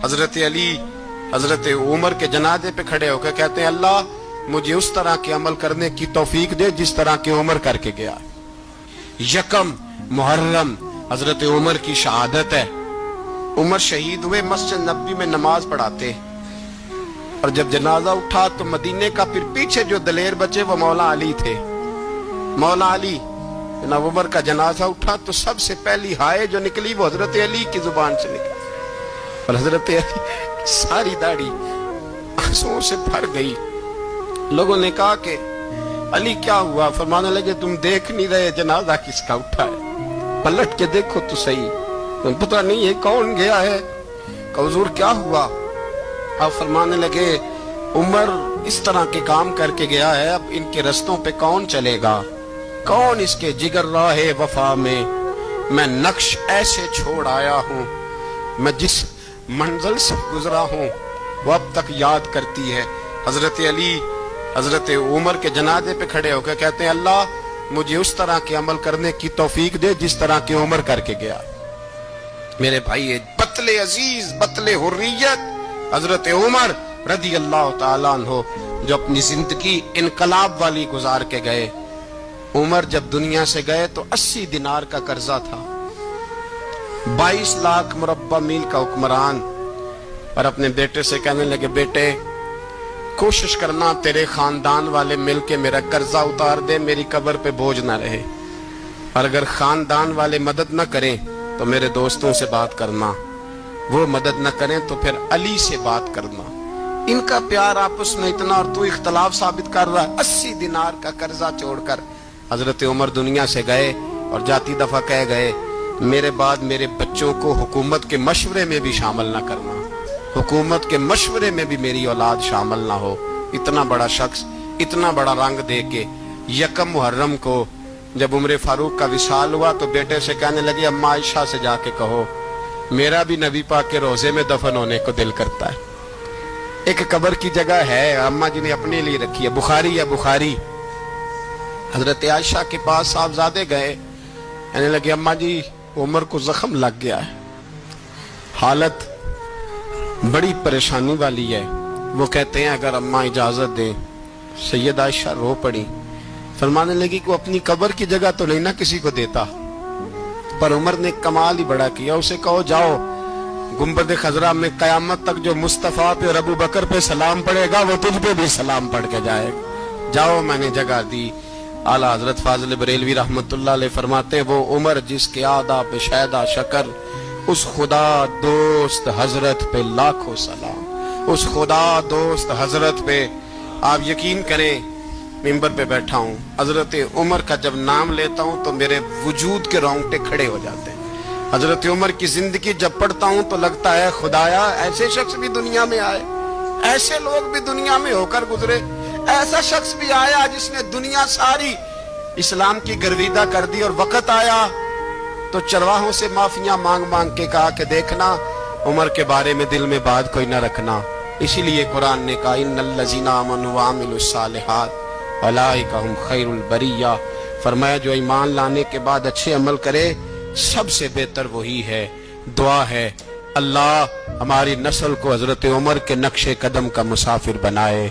حضرت علی حضرت عمر کے جنازے پہ کھڑے ہو کے کہتے ہیں اللہ مجھے اس طرح کے عمل کرنے کی توفیق دے جس طرح کے عمر کر کے گیا۔ یکم محرم حضرت عمر کی شہادت ہے۔ عمر شہید ہوئے، مسجد نبوی میں نماز پڑھاتے، اور جب جنازہ اٹھا تو مدینے کا پھر پیچھے جو دلیر بچے وہ مولا علی تھے۔ مولا علی جناب عمر کا جنازہ اٹھا تو سب سے پہلی ہائے جو نکلی وہ حضرت علی کی زبان سے نکلی، اور حضرت علی ساری داڑھی آنسوؤں سے بھر گئی۔ لوگوں نے کہا کہ علی کیا ہوا؟ فرمانے لگے تم دیکھ نہیں رہے جنازہ کس کا اٹھا ہے؟ پلٹ کے دیکھو تو صحیح، تم پتہ نہیں ہے کون گیا ہے؟ کہ حضور کیا ہوا؟ آپ فرمانے لگے عمر اس طرح کے کام کر کے گیا ہے، اب ان کے رستوں پہ کون چلے گا؟ کون اس کے جگر راہ وفا میں نقش ایسے چھوڑ آیا ہوں، میں جس منزل سے گزرا ہوں وہ اب تک یاد کرتی ہے۔ حضرت علی حضرت عمر کے جنازے پہ کھڑے ہو کے کہتے ہیں اللہ مجھے اس طرح کے عمل کرنے کی توفیق دے جس طرح کی عمر کر کے گیا۔ میرے بھائی بطل عزیز بطل حریت حضرت عمر رضی اللہ تعالیٰ عنہ جو اپنی زندگی انقلاب والی گزار کے گئے۔ عمر جب دنیا سے گئے تو 80 دینار کا قرضہ تھا، 22 لاکھ مربع میل کا حکمران، اور اپنے بیٹے سے کہنے لگے بیٹے کوشش کرنا تیرے خاندان والے مل کے میرا قرضہ اتار دے، میری قبر پہ بوجھ نہ رہے، اور اگر خاندان والے مدد نہ کریں تو میرے دوستوں سے بات کرنا، وہ مدد نہ کریں تو پھر علی سے بات کرنا، ان کا پیار آپس میں اتنا اور تو اختلاف ثابت کر رہا ہے۔ 80 دینار کا قرضہ چھوڑ کر حضرت عمر دنیا سے گئے، اور جاتی دفعہ کہہ گئے میرے بعد میرے بچوں کو حکومت کے مشورے میں بھی شامل نہ کرنا، حکومت کے مشورے میں بھی میری اولاد شامل نہ ہو۔ اتنا بڑا شخص اتنا بڑا رنگ دے کے یکم محرم کو جب عمر فاروق کا وصال ہوا تو بیٹے سے کہنے لگے اماں عائشہ سے جا کے کہو میرا بھی نبی پاک کے روزے میں دفن ہونے کو دل کرتا ہے۔ ایک قبر کی جگہ ہے اماں جی نے اپنے لیے رکھی ہے، بخاری ہے بخاری۔ حضرت عائشہ کے پاس صاحبزادے گئے، کہنے لگے اماں جی عمر کو زخم لگ گیا ہے، حالت بڑی پریشانی والی ہے۔ وہ کہتے ہیں اگر اماں اجازت دیں۔ سید عائشہ رو پڑی، فرمانے لگی کہ وہ اپنی قبر کی جگہ تو نہیں نہ کسی کو دیتا، پر عمر نے کمال ہی بڑا کیا، اسے کہو جاؤ گنبد خضرا میں قیامت تک جو مصطفیٰ پہ اور ابو بکر پہ سلام پڑے گا وہ تجھ پہ بھی سلام پڑھ کے جائے گا، جاؤ میں نے جگہ دی۔ اعلیٰ حضرت فاضل بریلوی رحمت اللہ علیہ فرماتے ہیں وہ عمر جس کے آداب پہ شہدہ شکر، اس خدا دوست حضرت پہ لاکھوں سلام، اس خدا دوست حضرت پہ۔ آپ یقین کریں ممبر پہ بیٹھا ہوں، حضرت عمر کا جب نام لیتا ہوں تو میرے وجود کے رونگٹے کھڑے ہو جاتے ہیں۔ حضرت عمر کی زندگی جب پڑھتا ہوں تو لگتا ہے خدایا ایسے شخص بھی دنیا میں آئے، ایسے لوگ بھی دنیا میں ہو کر گزرے، ایسا شخص بھی آیا جس نے دنیا ساری اسلام کی گرویدہ کر دی، اور وقت آیا تو چرواہوں سے معافیاں مانگ مانگ کے کہا کہ دیکھنا عمر کے بارے میں دل میں بات کوئی نہ رکھنا۔ اسی لیے قرآن نے کہا ان الذین آمنوا وعملوا الصالحات اولئک ھم خیر البریہ، فرمایا جو ایمان لانے کے بعد اچھے عمل کرے سب سے بہتر وہی ہے۔ دعا ہے اللہ ہماری نسل کو حضرت عمر کے نقش قدم کا مسافر بنائے۔